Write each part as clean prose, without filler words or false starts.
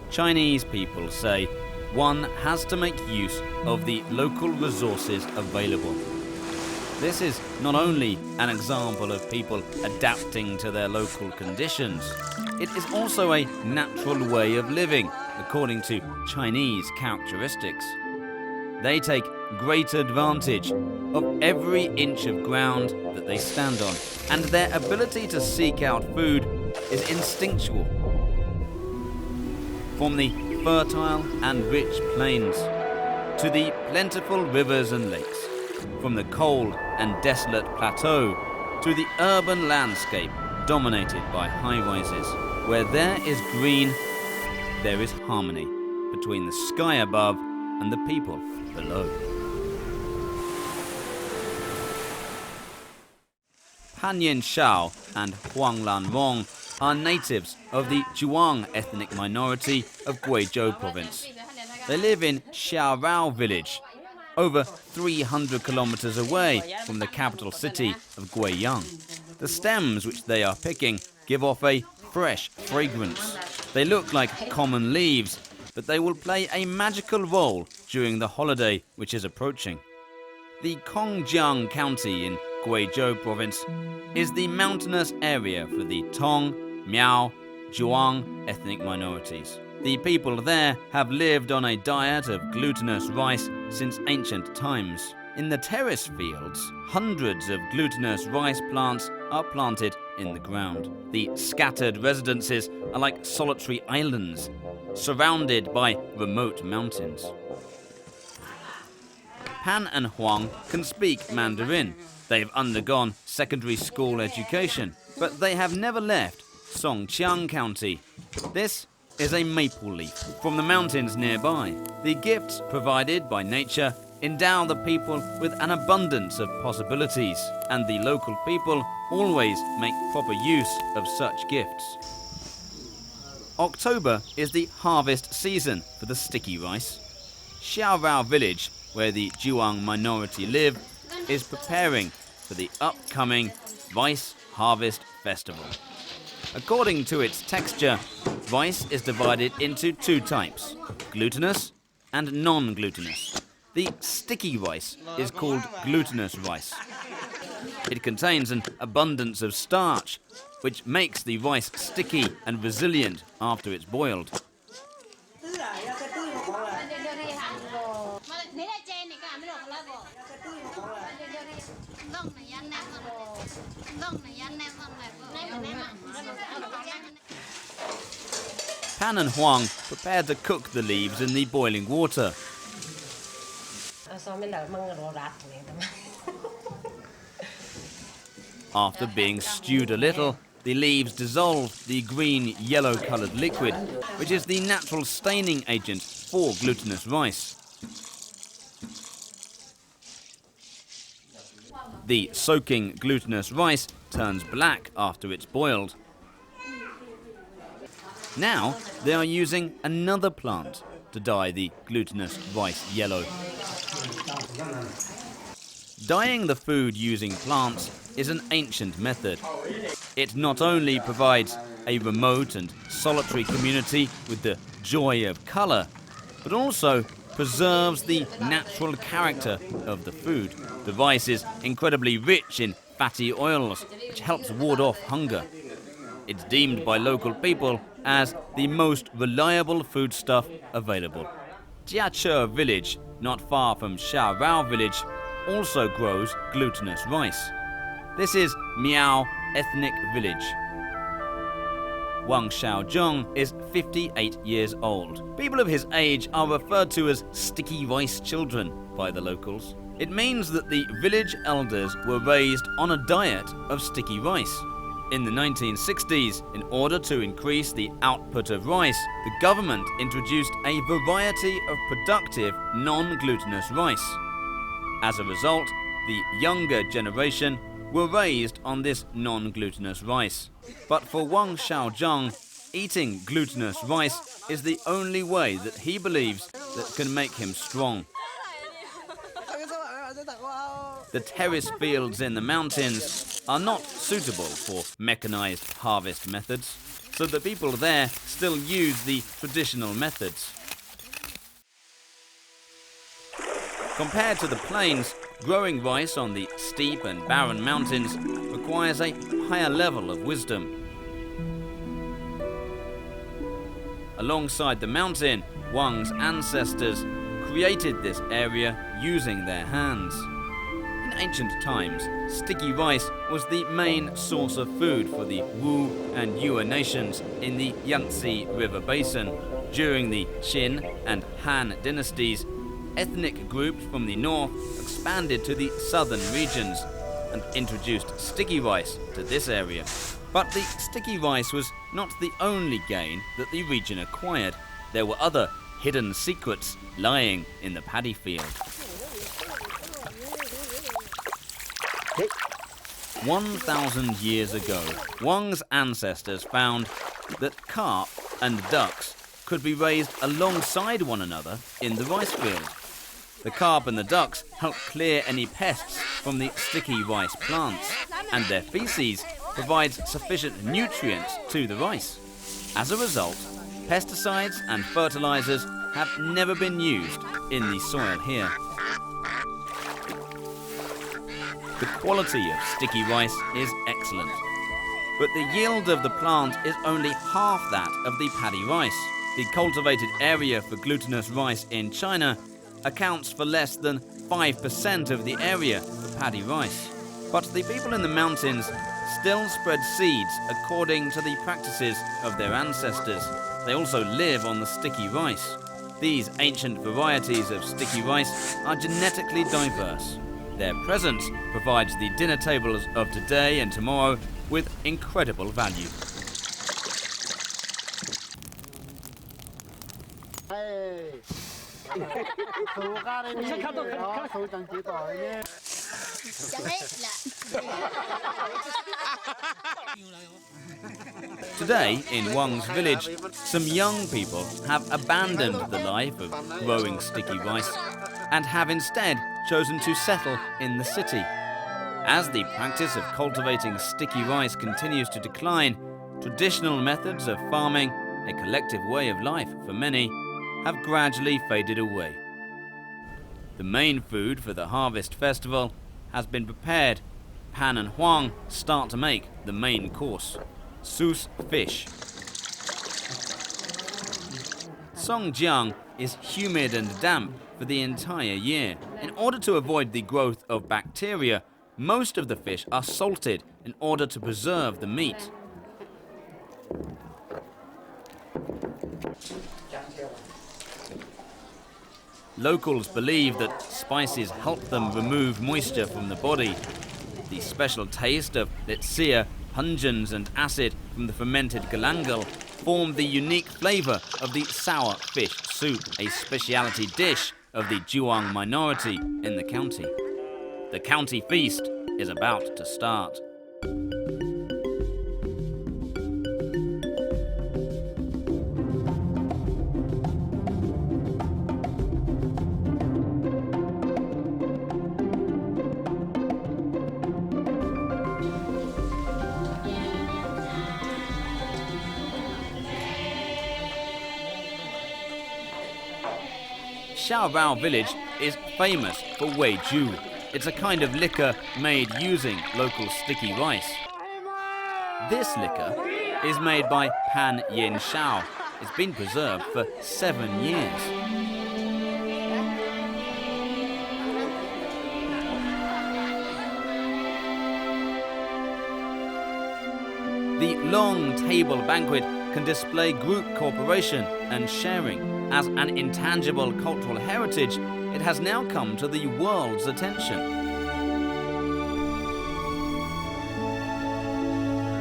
Chinese people say one has to make use of the local resources available. This is not only an example of people adapting to their local conditions, it is also a natural way of living according to Chinese characteristics. They take great advantage of every inch of ground that they stand on, and their ability to seek out food is instinctual. From the fertile and rich plains to the plentiful rivers and lakes, from the cold and desolate plateau to the urban landscape dominated by high-rises, where there is green, there is harmony between the sky above and the people below. Pan Yin-shao and Huang Lanrong are natives of the Zhuang ethnic minority of Guizhou province. They live in Xiaorao village, over 300 kilometers away from the capital city of Guiyang. The stems which they are picking give off a fresh fragrance. They look like common leaves, but they will play a magical role during the holiday which is approaching. The Kongjiang County in Guizhou province is the mountainous area for the Tong, Miao, Zhuang ethnic minorities. The people there have lived on a diet of glutinous rice since ancient times. In the terrace fields, hundreds of glutinous rice plants are planted in the ground. The scattered residences are like solitary islands, surrounded by remote mountains. Pan and Huang can speak Mandarin. They've undergone secondary school education, but they have never left Songqiang County. This is a maple leaf from the mountains nearby. The gifts provided by nature endow the people with an abundance of possibilities, and the local people always make proper use of such gifts. October is the harvest season for the sticky rice. Xiaorao village, where the Zhuang minority live, is preparing for the upcoming rice harvest festival. According to its texture, rice is divided into two types, glutinous and non-glutinous. The sticky rice is called glutinous rice. It contains an abundance of starch, which makes the rice sticky and resilient after it's boiled. Pan and Huang prepare to cook the leaves in the boiling water. After being stewed a little, the leaves dissolve the green-yellow coloured liquid, which is the natural staining agent for glutinous rice. The soaking glutinous rice turns black after it's boiled. Now they are using another plant to dye the glutinous rice yellow. Dyeing the food using plants is an ancient method. It not only provides a remote and solitary community with the joy of colour, but also preserves the natural character of the food. The rice is incredibly rich in fatty oils, which helps ward off hunger. It's deemed by local people as the most reliable foodstuff available. Jiache village, not far from Xiaorao village, also grows glutinous rice. This is Miao ethnic village. Wang Xiaozhong is 58 years old. People of his age are referred to as sticky rice children by the locals. It means that the village elders were raised on a diet of sticky rice. In the 1960s, in order to increase the output of rice, the government introduced a variety of productive non-glutinous rice. As a result, the younger generation were raised on this non-glutinous rice. But for Wang Xiaozhong, eating glutinous rice is the only way that he believes that can make him strong. The terrace fields in the mountains are not suitable for mechanized harvest methods. so the people there still use the traditional methods. Compared to the plains, growing rice on the steep and barren mountains requires a higher level of wisdom. Alongside the mountain, Wang's ancestors created this area using their hands. In ancient times, sticky rice was the main source of food for the Wu and Yue nations in the Yangtze River Basin. During the Qin and Han dynasties, ethnic groups from the north expanded to the southern regions and introduced sticky rice to this area. But the sticky rice was not the only gain that the region acquired. There were other hidden secrets lying in the paddy field. 1,000 years ago, Wang's ancestors found that carp and ducks could be raised alongside one another in the rice field. The carp and the ducks help clear any pests from the sticky rice plants, and their feces provides sufficient nutrients to the rice. As a result, pesticides and fertilizers have never been used in the soil here. The quality of sticky rice is excellent, but the yield of the plant is only half that of the paddy rice. The cultivated area for glutinous rice in China accounts for less than 5% of the area for paddy rice. But the people in the mountains still spread seeds according to the practices of their ancestors. They also live on the sticky rice. These ancient varieties of sticky rice are genetically diverse. Their presence provides the dinner tables of today and tomorrow with incredible value. Today, in Wang's village, some young people have abandoned the life of growing sticky rice and have instead chosen to settle in the city. As the practice of cultivating sticky rice continues to decline, traditional methods of farming, a collective way of life for many, have gradually faded away. The main food for the harvest festival has been prepared. Pan and Huang start to make the main course, Sous fish. Songjiang is humid and damp for the entire year. In order to avoid the growth of bacteria, most of the fish are salted in order to preserve the meat. Locals believe that spices help them remove moisture from the body. The special taste of litsea, pungence and acid from the fermented galangal form the unique flavour of the sour fish soup, a speciality dish of the Zhuang minority in the county. The county feast is about to start. Xiaorao village is famous for Weiju. It's a kind of liquor made using local sticky rice. This liquor is made by Pan Yin Shao. It's been preserved for 7 years. The long table banquet can display group cooperation and sharing. As an intangible cultural heritage, it has now come to the world's attention.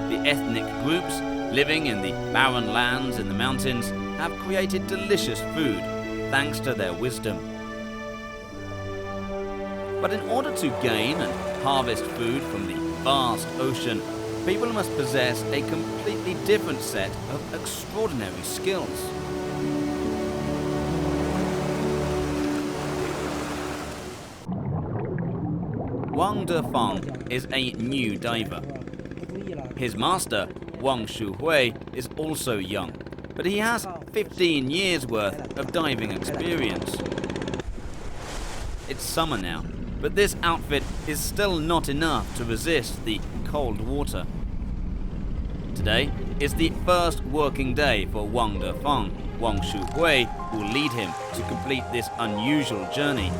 The ethnic groups living in the barren lands in the mountains have created delicious food thanks to their wisdom. But in order to gain and harvest food from the vast ocean, people must possess a completely different set of extraordinary skills. Wang Defeng is a new diver. His master Wang Shuhui is also young, but he has 15 years worth of diving experience. It's summer now, but this outfit is still not enough to resist the cold water. Today is the first working day for Wang Defeng. Wang Shuhui will lead him to complete this unusual journey.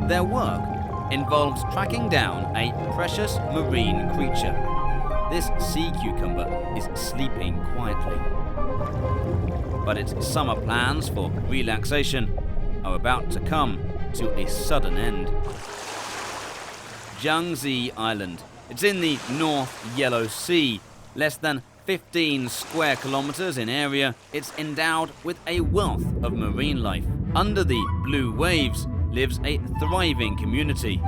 Their work involves tracking down a precious marine creature. This sea cucumber is sleeping quietly. But its summer plans for relaxation are about to come to a sudden end. Jiangxi Island. It's in the North Yellow Sea. Less than 15 square kilometers in area, it's endowed with a wealth of marine life. Under the blue waves lives a thriving community.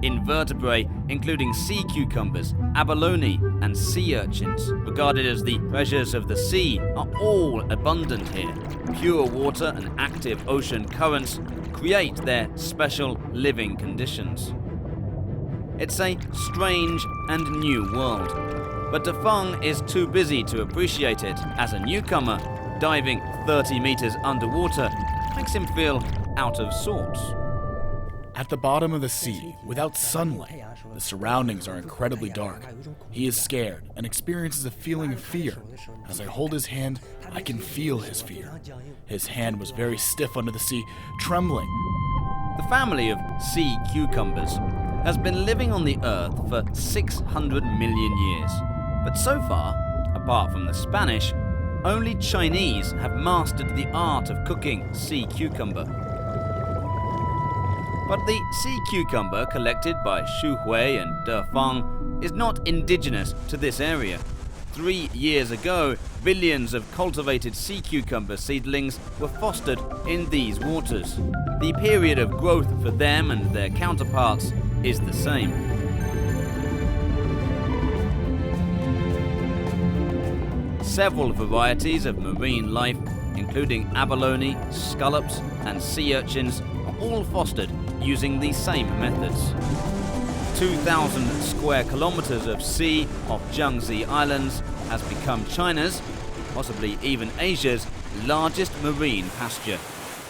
Invertebrate, including sea cucumbers, abalone, and sea urchins, regarded as the treasures of the sea, are all abundant here. Pure water and active ocean currents create their special living conditions. It's a strange and new world, but Defeng is too busy to appreciate it. As a newcomer, diving 30 meters underwater makes him feel out of sorts. At the bottom of the sea, without sunlight, the surroundings are incredibly dark. He is scared and experiences a feeling of fear. As I hold his hand, I can feel his fear. His hand was very stiff under the sea, trembling. The family of sea cucumbers has been living on the earth for 600 million years. But so far, apart from the Spanish, only Chinese have mastered the art of cooking sea cucumber. But the sea cucumber collected by Shuhui and Defeng is not indigenous to this area. 3 years ago, billions of cultivated sea cucumber seedlings were fostered in these waters. The period of growth for them and their counterparts is the same. Several varieties of marine life, including abalone, scallops, and sea urchins, are all fostered using the same methods. 2,000 square kilometers of sea off Jiangxi Islands has become China's, possibly even Asia's, largest marine pasture.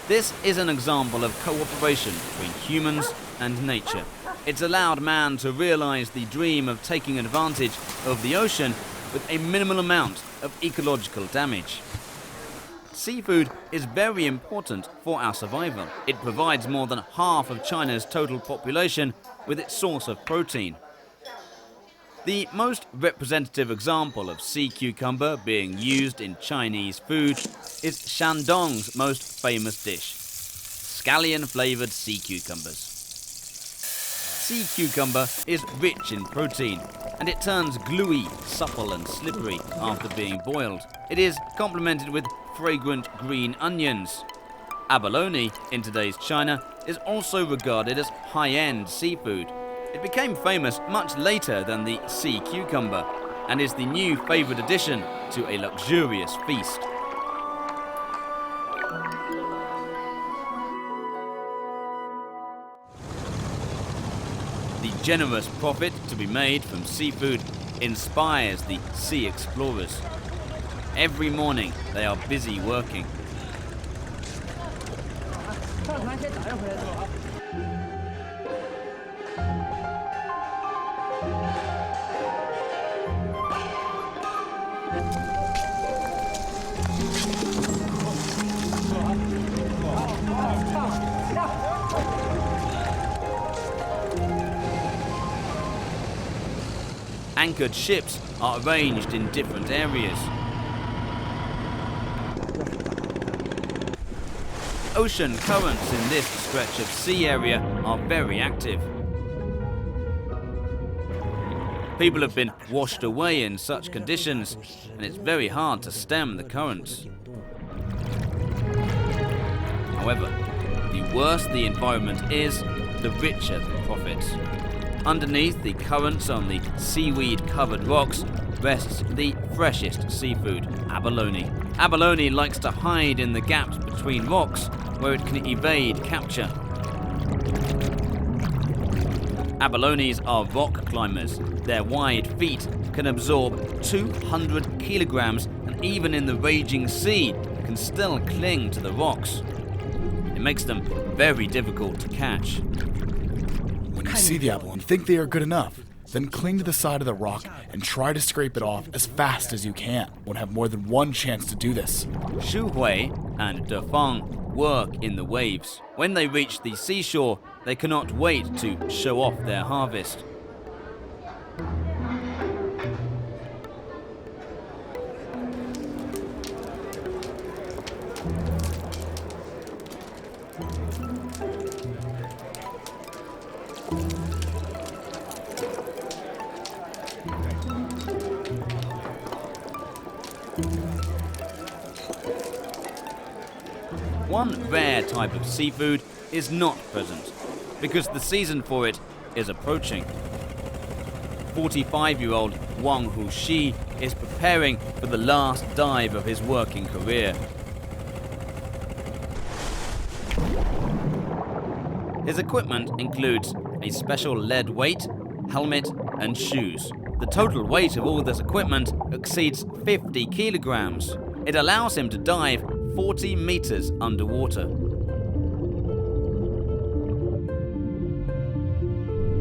This is an example of cooperation between humans and nature. It's allowed man to realize the dream of taking advantage of the ocean with a minimal amount of ecological damage. Seafood is very important for our survival. It provides more than half of China's total population with its source of protein. The most representative example of sea cucumber being used in Chinese food is Shandong's most famous dish, scallion-flavored sea cucumbers. Sea cucumber is rich in protein, and it turns gluey, supple and slippery after being boiled. It is complemented with fragrant green onions. Abalone, in today's China, is also regarded as high-end seafood. It became famous much later than the sea cucumber, and is the new favorite addition to a luxurious feast. The generous profit to be made from seafood inspires the sea explorers. Every morning they are busy working. Anchored ships are arranged in different areas. Ocean currents in this stretch of sea area are very active. People have been washed away in such conditions, and it's very hard to stem the currents. However, the worse the environment is, the richer the profits. Underneath the currents on the seaweed-covered rocks rests the freshest seafood, abalone. Abalone likes to hide in the gaps between rocks where it can evade capture. Abalones are rock climbers. Their wide feet can absorb 200 kilograms, and even in the raging sea, can still cling to the rocks. It makes them very difficult to catch. When you see the abalone, think they are good enough, then cling to the side of the rock and try to scrape it off as fast as you can. Won't have more than one chance to do this. Xu Hui and De Feng work in the waves. When they reach the seashore, they cannot wait to show off their harvest. One rare type of seafood is not present, because the season for it is approaching. 45-year-old Wang Huxi is preparing for the last dive of his working career. His equipment includes a special lead weight, helmet, and shoes. The total weight of all this equipment exceeds 50 kilograms. It allows him to dive 40 meters underwater.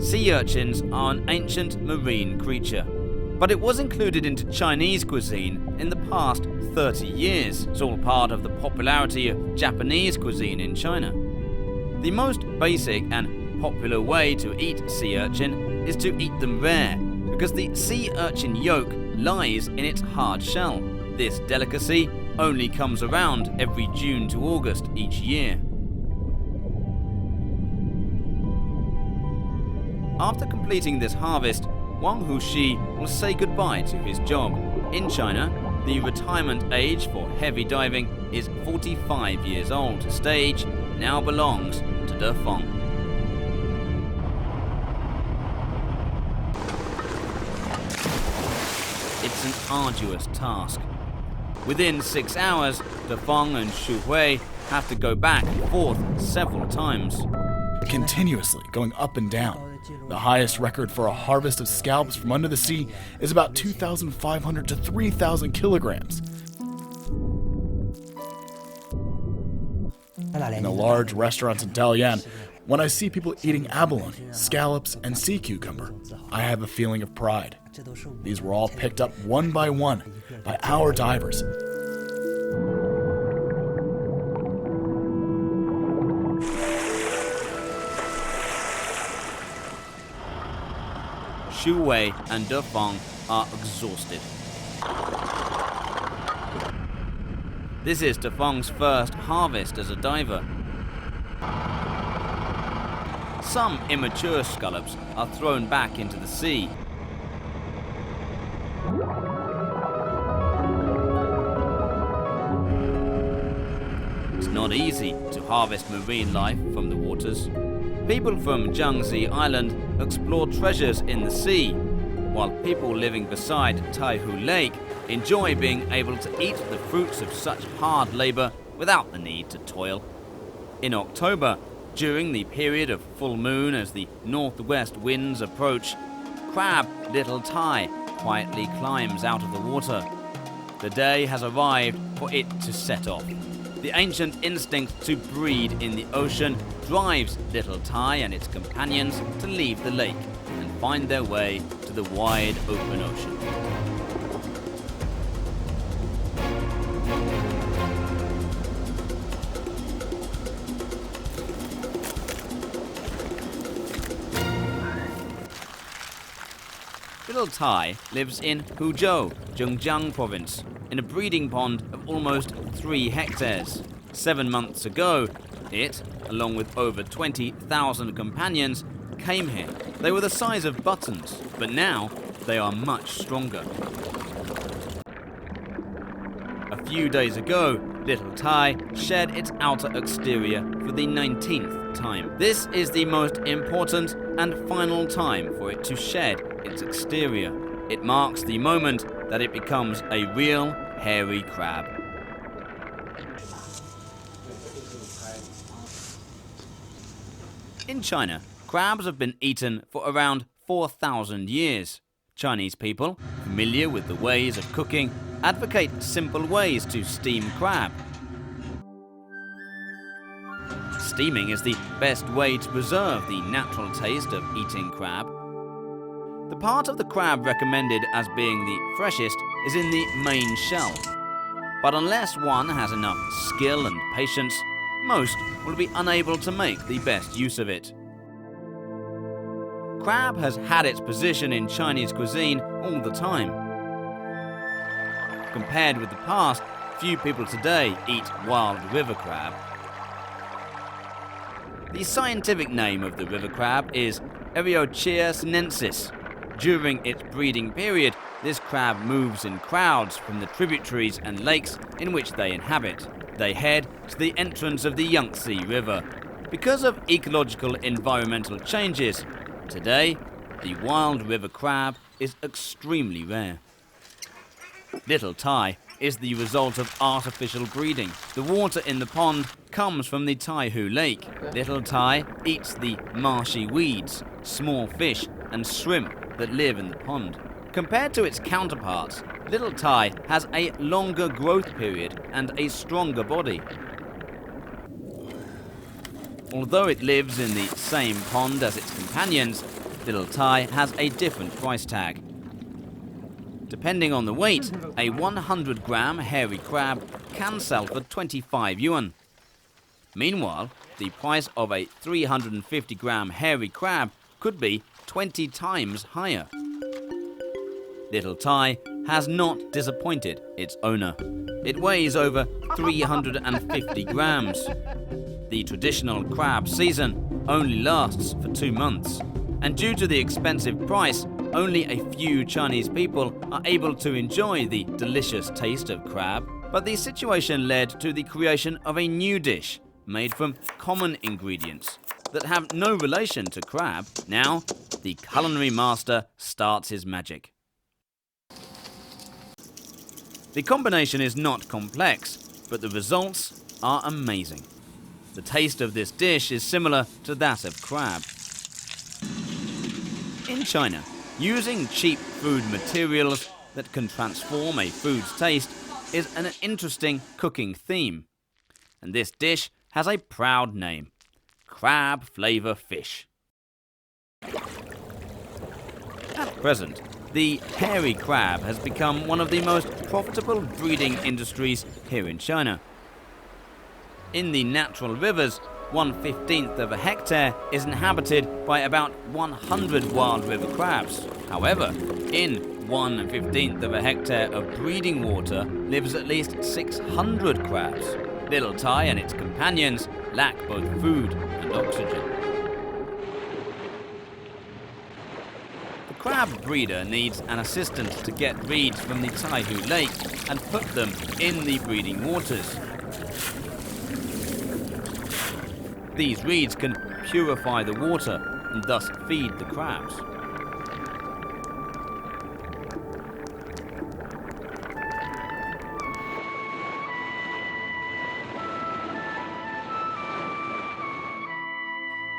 Sea urchins are an ancient marine creature, but it was included into Chinese cuisine in the past 30 years. It's all part of the popularity of Japanese cuisine in China. The most basic and popular way to eat sea urchin is to eat them rare, because the sea urchin yolk lies in its hard shell. This delicacy only comes around every June to August each year. After completing this harvest, Wang Huxi will say goodbye to his job. In China, the retirement age for heavy diving is 45 years old. The stage now belongs to De Feng. It's an arduous task. Within 6 hours, De Feng and Xu Hui have to go back and forth several times. Continuously going up and down. The highest record for a harvest of scallops from under the sea is about 2,500 to 3,000 kilograms. In the large restaurants in Dalian, when I see people eating abalone, scallops, and sea cucumber, I have a feeling of pride. These were all picked up one by our divers. Xu Hui and De Feng are exhausted. This is De Feng's first harvest as a diver. Some immature scallops are thrown back into the sea. It's not easy to harvest marine life from the waters. People from Jiangxi Island explore treasures in the sea, while people living beside Taihu Lake enjoy being able to eat the fruits of such hard labor without the need to toil. In October, during the period of full moon as the northwest winds approach, crab Little Tai quietly climbs out of the water. The day has arrived for it to set off. The ancient instinct to breed in the ocean drives Little Tai and its companions to leave the lake and find their way to the wide open ocean. Little Tai lives in Huzhou, Zhejiang province, in a breeding pond of almost 3 hectares. 7 months ago, it, along with over 20,000 companions, came here. They were the size of buttons, but now they are much stronger. A few days ago, Little Tai shed its outer exterior for the 19th time. This is the most important and final time for it to shed its exterior. It marks the moment that it becomes a real hairy crab. In China, crabs have been eaten for around 4,000 years. Chinese people, familiar with the ways of cooking, advocate simple ways to steam crab. Steaming is the best way to preserve the natural taste of eating crab. The part of the crab recommended as being the freshest is in the main shell. But unless one has enough skill and patience, most will be unable to make the best use of it. Crab has had its position in Chinese cuisine all the time. Compared with the past, few people today eat wild river crab. The scientific name of the river crab is Eriochia sinensis. During its breeding period, this crab moves in crowds from the tributaries and lakes in which they inhabit. They head to the entrance of the Yangtze River. Because of ecological environmental changes, today, the wild river crab is extremely rare. Little Tai is the result of artificial breeding. The water in the pond comes from the Taihu Lake. Little Tai eats the marshy weeds, small fish and shrimp that live in the pond. Compared to its counterparts, Little Tai has a longer growth period and a stronger body. Although it lives in the same pond as its companions, Little Tai has a different price tag. Depending on the weight, a 100-gram hairy crab can sell for 25 yuan. Meanwhile, the price of a 350-gram hairy crab could be 20 times higher. Little Tai has not disappointed its owner. It weighs over 350 grams. The traditional crab season only lasts for 2 months, and due to the expensive price, only a few Chinese people are able to enjoy the delicious taste of crab. But the situation led to the creation of a new dish made from common ingredients that have no relation to crab. Now, the culinary master starts his magic. The combination is not complex, but the results are amazing. The taste of this dish is similar to that of crab. In China, using cheap food materials that can transform a food's taste is an interesting cooking theme. And this dish has a proud name: crab flavor fish. At present, the hairy crab has become one of the most profitable breeding industries here in China. In the natural rivers, 1/15 of a hectare is inhabited by about 100 wild river crabs. However, in 1/15 of a hectare of breeding water lives at least 600 crabs. Little Tai and its companions lack both food and oxygen. The crab breeder needs an assistant to get reeds from the Taihu Lake and put them in the breeding waters. These reeds can purify the water and thus feed the crabs.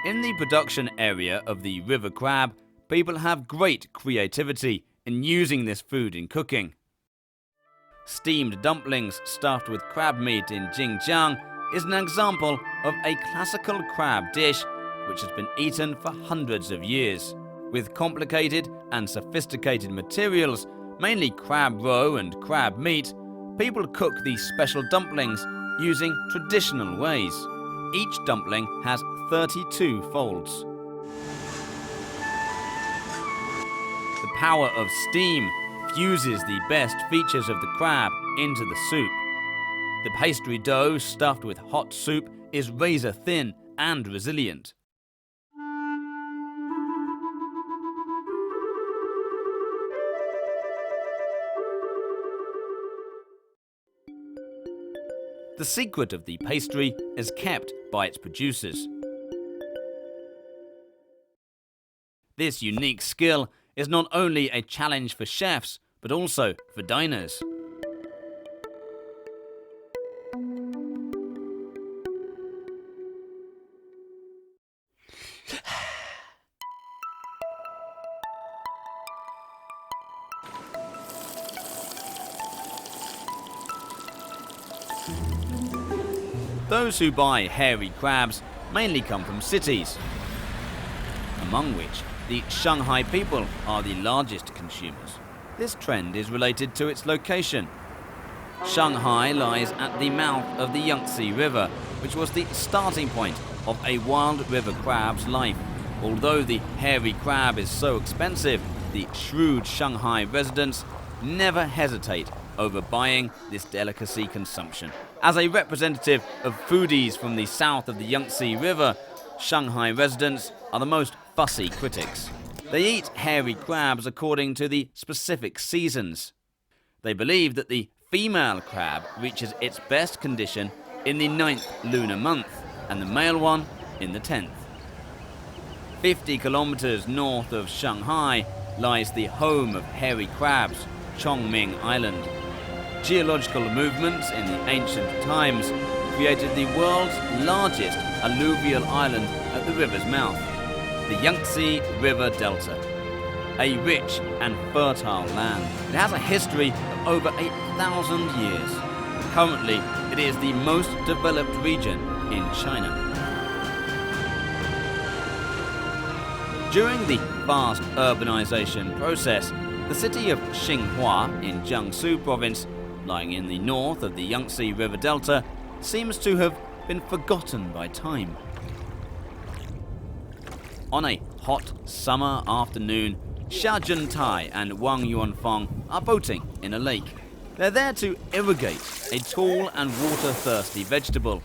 In the production area of the river crab, people have great creativity in using this food in cooking. Steamed dumplings stuffed with crab meat in Xinjiang is an example of a classical crab dish which has been eaten for hundreds of years. With complicated and sophisticated materials, mainly crab roe and crab meat, people cook these special dumplings using traditional ways. Each dumpling has 32 folds. The power of steam fuses the best features of the crab into the soup. The pastry dough stuffed with hot soup is razor thin and resilient. The secret of the pastry is kept by its producers. This unique skill is not only a challenge for chefs, but also for diners. Those who buy hairy crabs mainly come from cities, among which the Shanghai people are the largest consumers. This trend is related to its location. Shanghai lies at the mouth of the Yangtze River, which was the starting point of a wild river crab's life. Although the hairy crab is so expensive, the shrewd Shanghai residents never hesitate over buying this delicacy consumption. As a representative of foodies from the south of the Yangtze River, Shanghai residents are the most fussy critics. They eat hairy crabs according to the specific seasons. They believe that the female crab reaches its best condition in the 9th lunar month and the male one in the 10th. 50 kilometers north of Shanghai lies the home of hairy crabs, Chongming Island. Geological movements in the ancient times created the world's largest alluvial island at the river's mouth, the Yangtze River Delta, a rich and fertile land. It has a history of over 8,000 years. Currently, it is the most developed region in China. During the vast urbanization process, the city of Xinhua in Jiangsu province, lying in the north of the Yangtze River Delta, seems to have been forgotten by time. On a hot summer afternoon, Xia Juntai and Wang Yuanfeng are boating in a lake. They're there to irrigate a tall and water-thirsty vegetable.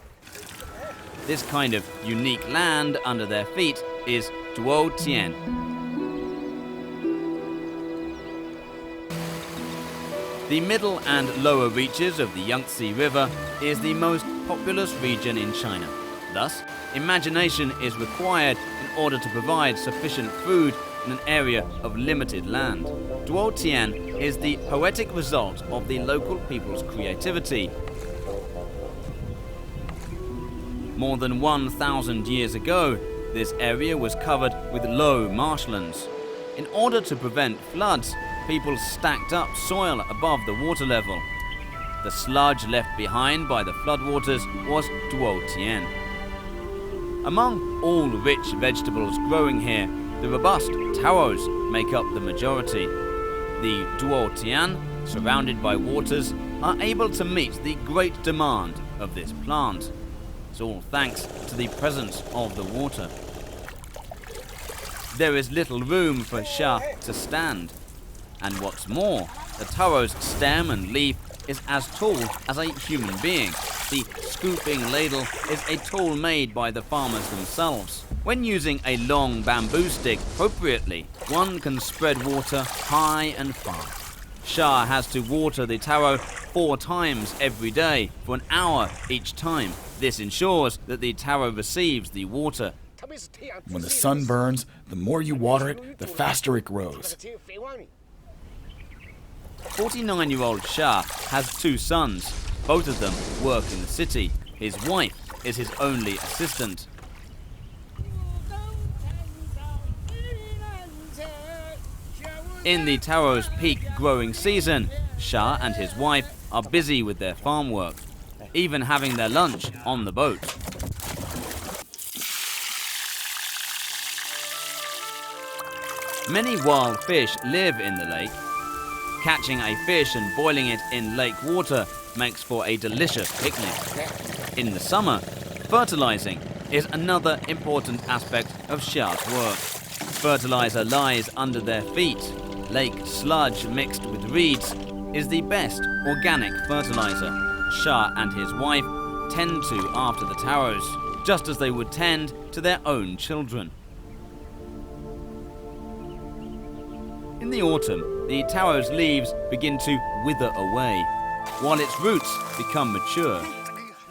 This kind of unique land under their feet is Duotian. The middle and lower reaches of the Yangtze River is the most populous region in China. Thus, imagination is required in order to provide sufficient food in an area of limited land. Duotian is the poetic result of the local people's creativity. More than 1,000 years ago, this area was covered with low marshlands. In order to prevent floods, people stacked up soil above the water level. The sludge left behind by the floodwaters was duotian. Among all rich vegetables growing here, the robust taros make up the majority. The duotian, surrounded by waters, are able to meet the great demand of this plant. It's all thanks to the presence of the water. There is little room for Xia to stand. And what's more, the taro's stem and leaf is as tall as a human being. The scooping ladle is a tool made by the farmers themselves. When using a long bamboo stick appropriately, one can spread water high and far. Xia has to water the taro 4 times every day for an hour each time. This ensures that the taro receives the water. When the sun burns, the more you water it, the faster it grows. 49-year-old Xia has 2 sons. Both of them work in the city. His wife is his only assistant. In the taro's peak growing season, Xia and his wife are busy with their farm work, even having their lunch on the boat. Many wild fish live in the lake. Catching a fish and boiling it in lake water makes for a delicious picnic. In the summer, fertilizing is another important aspect of Xia's work. Fertilizer lies under their feet. Lake sludge mixed with reeds is the best organic fertilizer. Xia and his wife tend to after the taros, just as they would tend to their own children. In the autumn, the taro's leaves begin to wither away, while its roots become mature.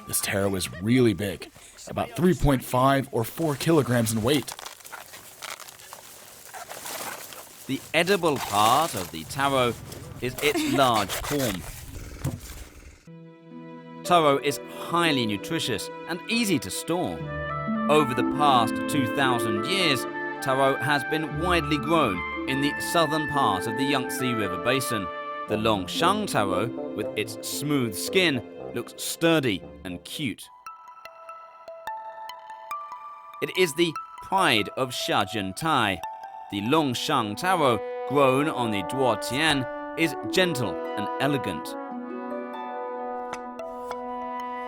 This taro is really big, about 3.5 or 4 kilograms in weight. The edible part of the taro is its large corm. Taro is highly nutritious and easy to store. Over the past 2,000 years, taro has been widely grown in the southern part of the Yangtze River basin. The Longshang taro, with its smooth skin, looks sturdy and cute. It is the pride of Xiajiantai. The Longshang taro grown on the Duotian is gentle and elegant.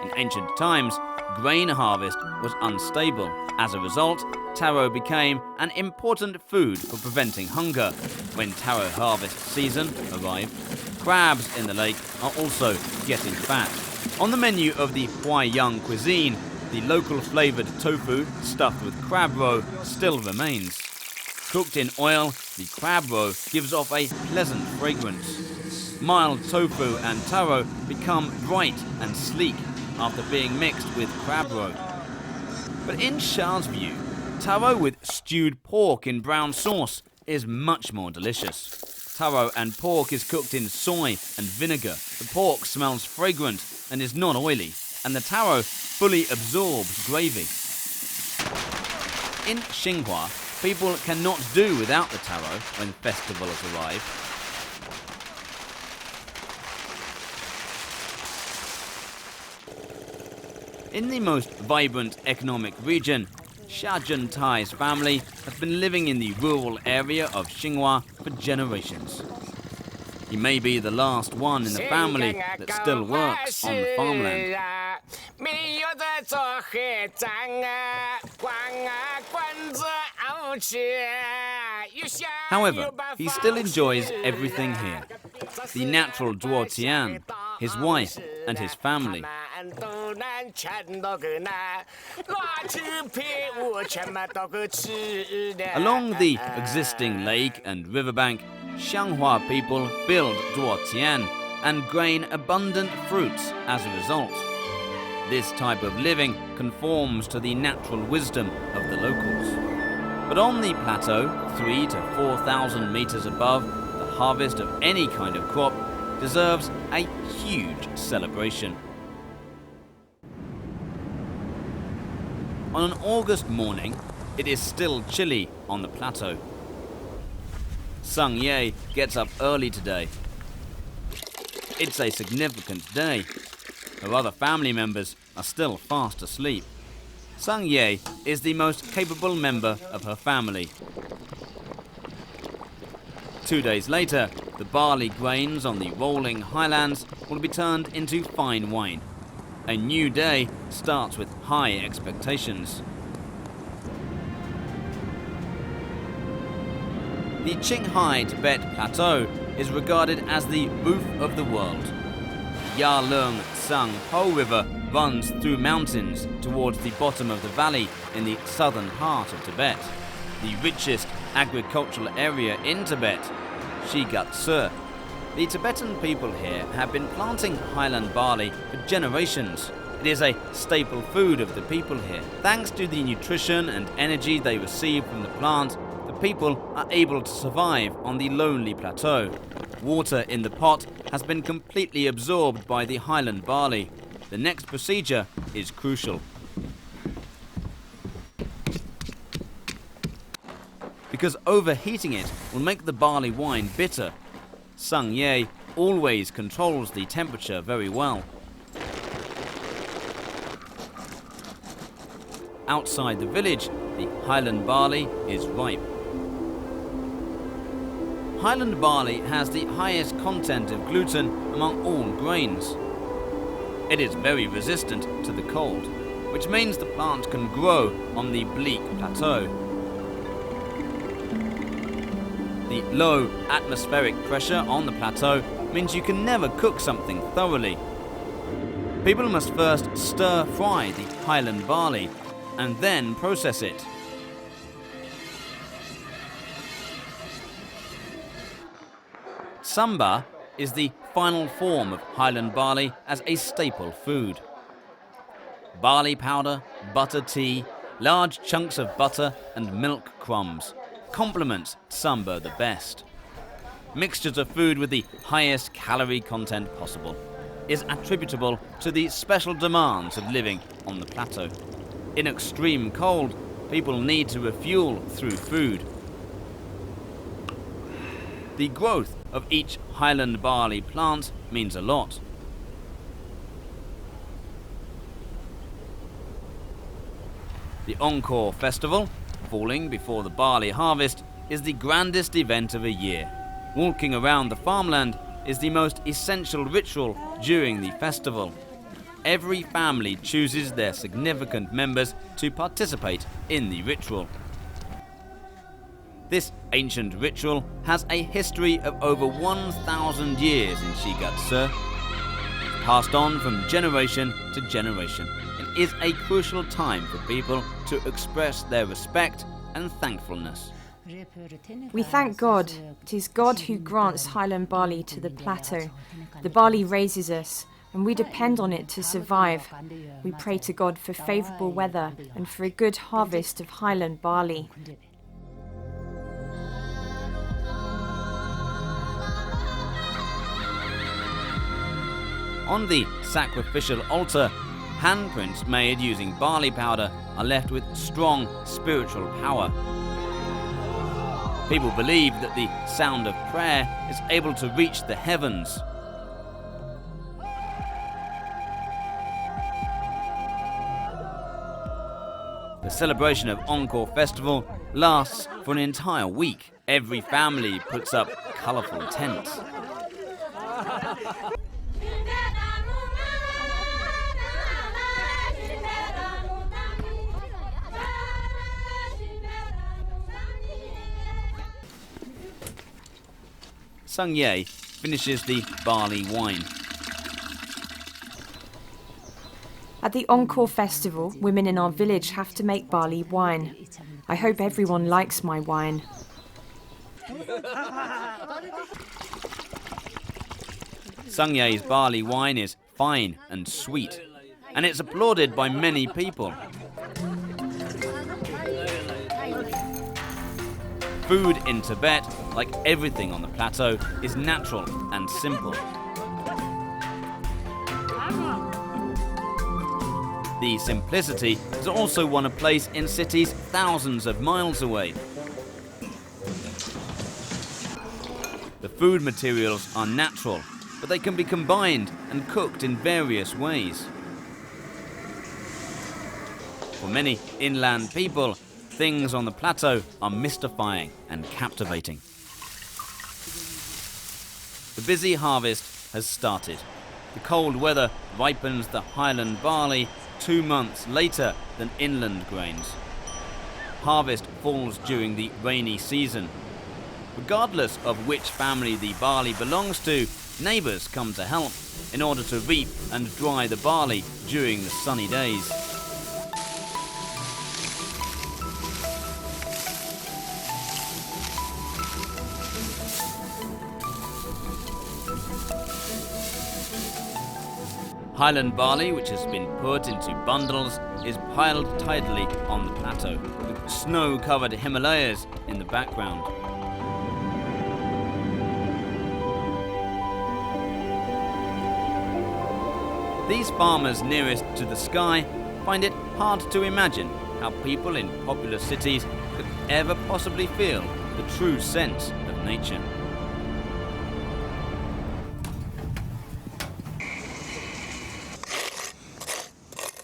In ancient times, grain harvest was unstable. As a result, taro became an important food for preventing hunger. When taro harvest season arrived, crabs in the lake are also getting fat. On the menu of the Huaiyang cuisine, the local flavoured tofu stuffed with crab roe still remains. Cooked in oil, the crab roe gives off a pleasant fragrance. Mild tofu and taro become bright and sleek after being mixed with crab roe. But in Shah's view, taro with stewed pork in brown sauce is much more delicious. Taro and pork is cooked in soy and vinegar. The pork smells fragrant and is not oily, and the taro fully absorbs gravy. In Xinhua, people cannot do without the taro when festivals arrive. In the most vibrant economic region, Xiajiantai's family has been living in the rural area of Xinhua for generations. He may be the last one in the family that still works on the farmland. However, he still enjoys everything here. The natural Duotian, his wife and his family. Along the existing lake and riverbank, Xianghua people build Duotian and grain abundant fruits as a result. This type of living conforms to the natural wisdom of the locals. But on the plateau, 3,000 to 4,000 meters above, the harvest of any kind of crop deserves a huge celebration. On an August morning, it is still chilly on the plateau. Sung Ye gets up early today. It's a significant day. Her other family members are still fast asleep. Sung Ye is the most capable member of her family. 2 days later, the barley grains on the rolling highlands will be turned into fine wine. A new day starts with high expectations. The Qinghai Tibet Plateau is regarded as the roof of the world. Yalung Tsang Po River runs through mountains towards the bottom of the valley in the southern heart of Tibet, the richest agricultural area in Tibet, Shigatse. The Tibetan people here have been planting highland barley for generations. It is a staple food of the people here. Thanks to the nutrition and energy they receive from the plant, the people are able to survive on the lonely plateau. Water in the pot has been completely absorbed by the highland barley. The next procedure is crucial. Because overheating it will make the barley wine bitter. Sung Ye always controls the temperature very well. Outside the village, the highland barley is ripe. Highland barley has the highest content of gluten among all grains. It is very resistant to the cold, which means the plant can grow on the bleak plateau. The low atmospheric pressure on the plateau means you can never cook something thoroughly. People must first stir-fry the highland barley and then process it. Samba is the final form of highland barley as a staple food. Barley powder, butter tea, large chunks of butter and milk crumbs complements samba the best. Mixtures of food with the highest calorie content possible is attributable to the special demands of living on the plateau. In extreme cold, people need to refuel through food. The growth of each highland barley plant means a lot. The Encore Festival, falling before the barley harvest, is the grandest event of a year. Walking around the farmland is the most essential ritual during the festival. Every family chooses their significant members to participate in the ritual. This ancient ritual has a history of over 1,000 years in Shigatse, passed on from generation to generation, and is a crucial time for people to express their respect and thankfulness. We thank God. It is God who grants highland barley to the plateau. The barley raises us, and we depend on it to survive. We pray to God for favourable weather and for a good harvest of highland barley. On the sacrificial altar, handprints made using barley powder are left with strong spiritual power. People believe that the sound of prayer is able to reach the heavens. The celebration of Encore Festival lasts for an entire week. Every family puts up colourful tents. Sung Ye finishes the barley wine. At the Encore Festival, women in our village have to make barley wine. I hope everyone likes my wine. Sung Ye's barley wine is fine and sweet, and it's applauded by many people. Food in Tibet, like everything on the plateau, is natural and simple. The simplicity is also won a place in cities thousands of miles away. The food materials are natural, but they can be combined and cooked in various ways. For many inland people, things on the plateau are mystifying and captivating. The busy harvest has started. The cold weather ripens the highland barley 2 months later than inland grains. Harvest falls during the rainy season. Regardless of which family the barley belongs to, neighbours come to help in order to reap and dry the barley during the sunny days. Highland barley, which has been put into bundles, is piled tidily on the plateau, with snow-covered Himalayas in the background. These farmers nearest to the sky find it hard to imagine how people in popular cities could ever possibly feel the true sense of nature.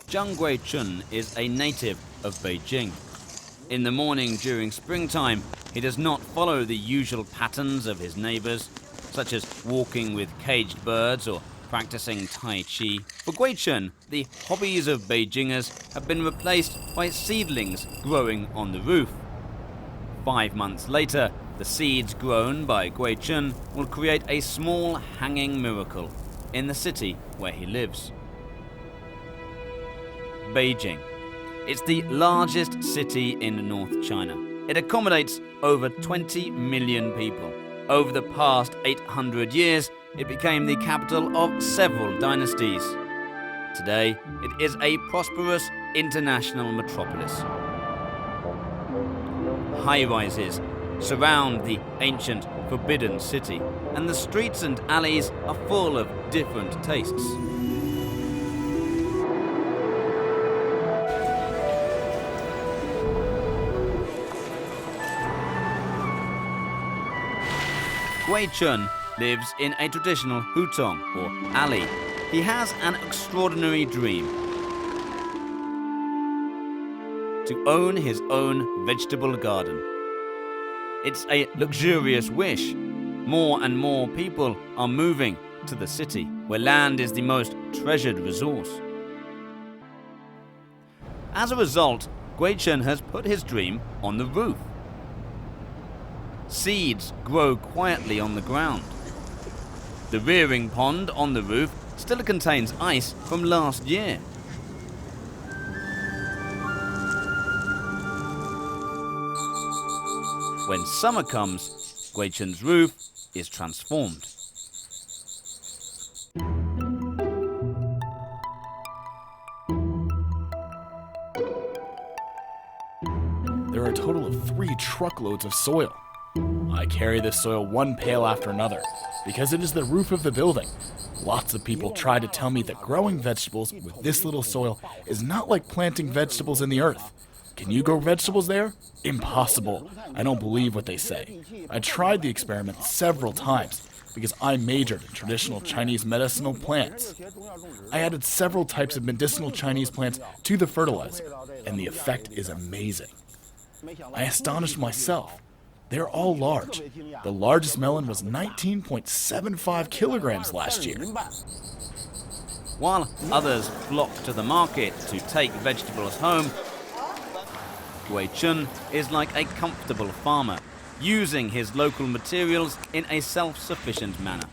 Zhang Guichun is a native of Beijing. In the morning during springtime, he does not follow the usual patterns of his neighbours, such as walking with caged birds or practicing Tai Chi. For Guichun, the hobbies of Beijingers have been replaced by seedlings growing on the roof. 5 months later, the seeds grown by Guichun will create a small hanging miracle in the city where he lives. Beijing. It's the largest city in North China. It accommodates over 20 million people. Over the past 800 years, it became the capital of several dynasties. Today, it is a prosperous international metropolis. High-rises surround the ancient Forbidden City, and the streets and alleys are full of different tastes. Guichun lives in a traditional hutong, or alley. He has an extraordinary dream. to own his own vegetable garden. It's a luxurious wish. More and more people are moving to the city, where land is the most treasured resource. As a result, Guichen has put his dream on the roof. Seeds grow quietly on the ground. The rearing pond on the roof still contains ice from last year. When summer comes, Guichen's roof is transformed. There are a total of 3 truckloads of soil. I carry this soil one pail after another because it is the roof of the building. Lots of people try to tell me that growing vegetables with this little soil is not like planting vegetables in the earth. Can you grow vegetables there? Impossible. I don't believe what they say. I tried the experiment several times because I majored in traditional Chinese medicinal plants. I added several types of medicinal Chinese plants to the fertilizer, and the effect is amazing. I astonished myself. They're all large. The largest melon was 19.75 kilograms last year. While others flock to the market to take vegetables home, Guichen is like a comfortable farmer, using his local materials in a self-sufficient manner.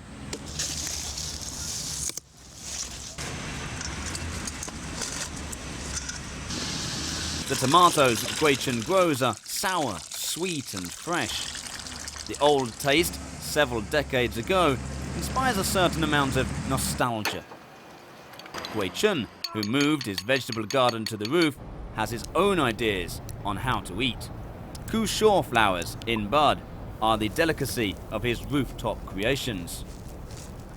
The tomatoes Guichen grows are sour, sweet and fresh. The old taste, several decades ago, inspires a certain amount of nostalgia. Guichen, who moved his vegetable garden to the roof, has his own ideas on how to eat. Kushaw flowers in bud are the delicacy of his rooftop creations.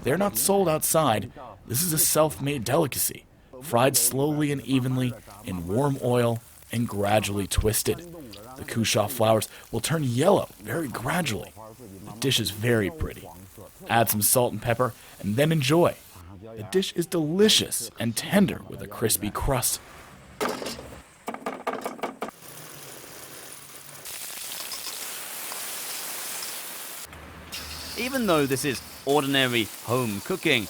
They're not sold outside. This is a self-made delicacy, fried slowly and evenly in warm oil and gradually twisted. The Kushaw flowers will turn yellow very gradually. The dish is very pretty. Add some salt and pepper and then enjoy. The dish is delicious and tender with a crispy crust. Even though this is ordinary home cooking,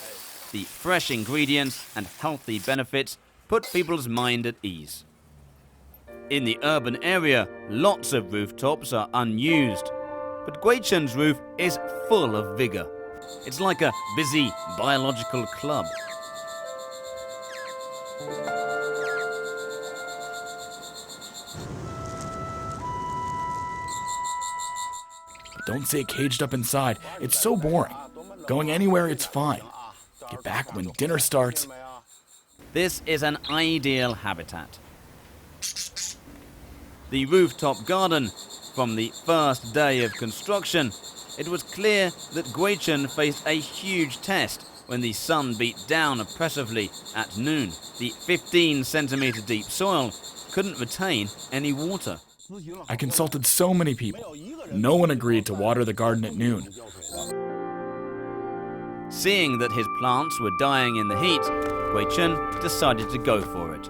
the fresh ingredients and healthy benefits put people's mind at ease. In the urban area, lots of rooftops are unused, but Guichen's roof is full of vigor. It's like a busy biological club. Don't stay caged up inside. It's so boring. Going anywhere, it's fine. Get back when dinner starts. This is an ideal habitat. The rooftop garden. From the first day of construction, it was clear that Guichen faced a huge test when the sun beat down oppressively at noon. The 15-centimeter deep soil couldn't retain any water. I consulted so many people. No one agreed to water the garden at noon. Seeing that his plants were dying in the heat, Guichen decided to go for it.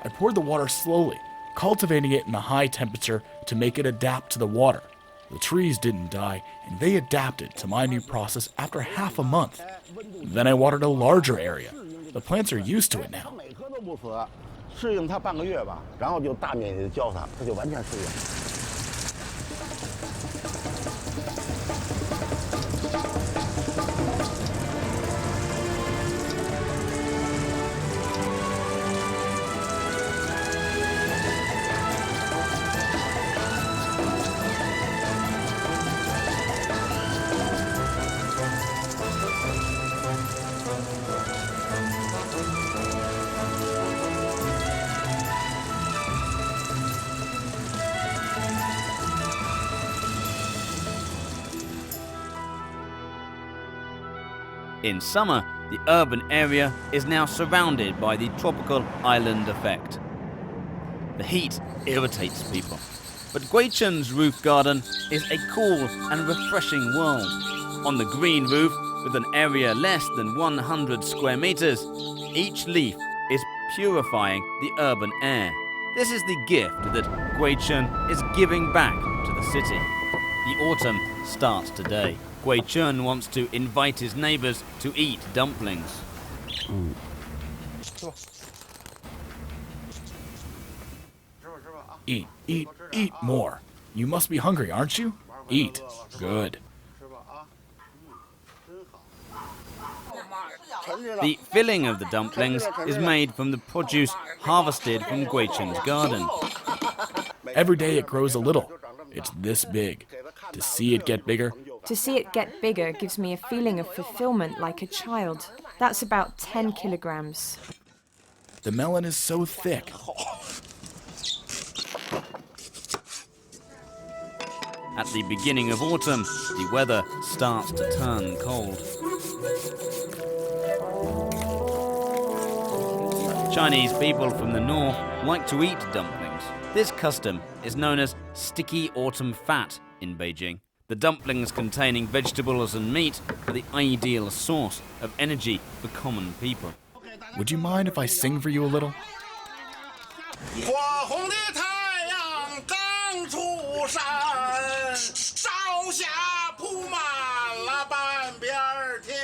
I poured the water slowly, cultivating it in a high temperature to make it adapt to the water. The trees didn't die, and they adapted to my new process after half a month. Then I watered a larger area. The plants are used to it now. 适应它半个月吧，然后就大面积的浇它，它就完全适应。In summer, the urban area is now surrounded by the tropical island effect. The heat irritates people, but Guichen's roof garden is a cool and refreshing world. On the green roof, with an area less than 100 square meters, each leaf is purifying the urban air. This is the gift that Guichun is giving back to the city. The autumn starts today. Guichun wants to invite his neighbors to eat dumplings. Eat, eat, eat more. You must be hungry, aren't you? Eat. Good. The filling of the dumplings is made from the produce harvested from Guichun's garden. Every day it grows a little. It's this big. To see it get bigger, To see it get bigger gives me a feeling of fulfillment like a child. That's about 10 kilograms. the melon is so thick. At the beginning of autumn, the weather starts to turn cold. Chinese people from the north like to eat dumplings. This custom is known as sticky autumn fat in Beijing. The dumplings containing vegetables and meat are the ideal source of energy for common people. Would you mind if I sing for you a little? 火红的太阳刚出山，朝霞铺满了半边天。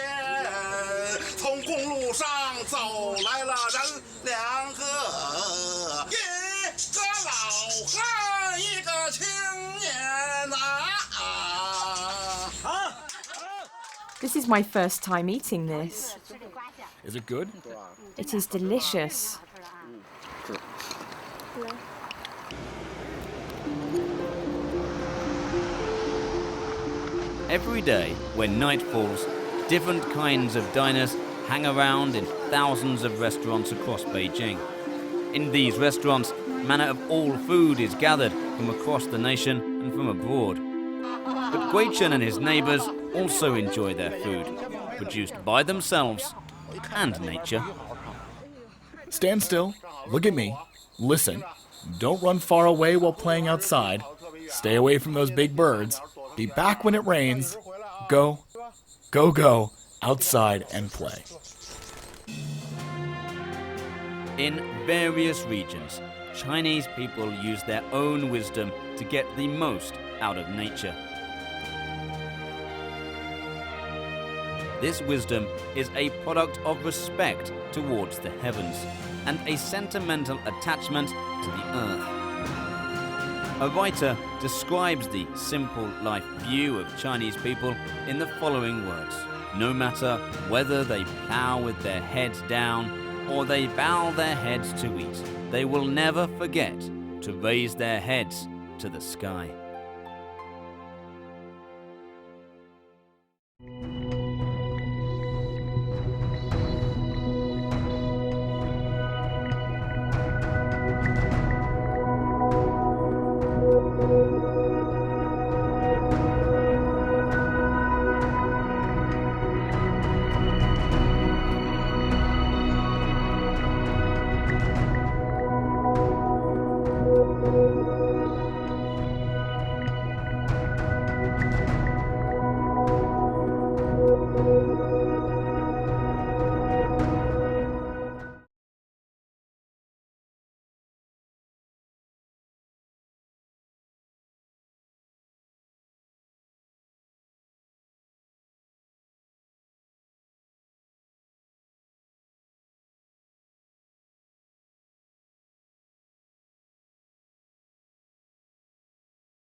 从公路上走来了人两个，一个老汉，一个青年呐。This is my first time eating this. Is it good? It is delicious. Every day, when night falls, different kinds of diners hang around in thousands of restaurants across Beijing. In these restaurants, manna of all food is gathered from across the nation and from abroad. But Guichun and his neighbors also enjoy their food, produced by themselves and nature. Stand still. Look at me. Listen. Don't run far away while playing outside. Stay away from those big birds. Be back when it rains. Go, go, outside and play. In various regions, Chinese people use their own wisdom to get the most out of nature. This wisdom is a product of respect towards the heavens and a sentimental attachment to the earth. A writer describes the simple life view of Chinese people in the following words: no matter whether they plow with their heads down or they bow their heads to eat, they will never forget to raise their heads to the sky.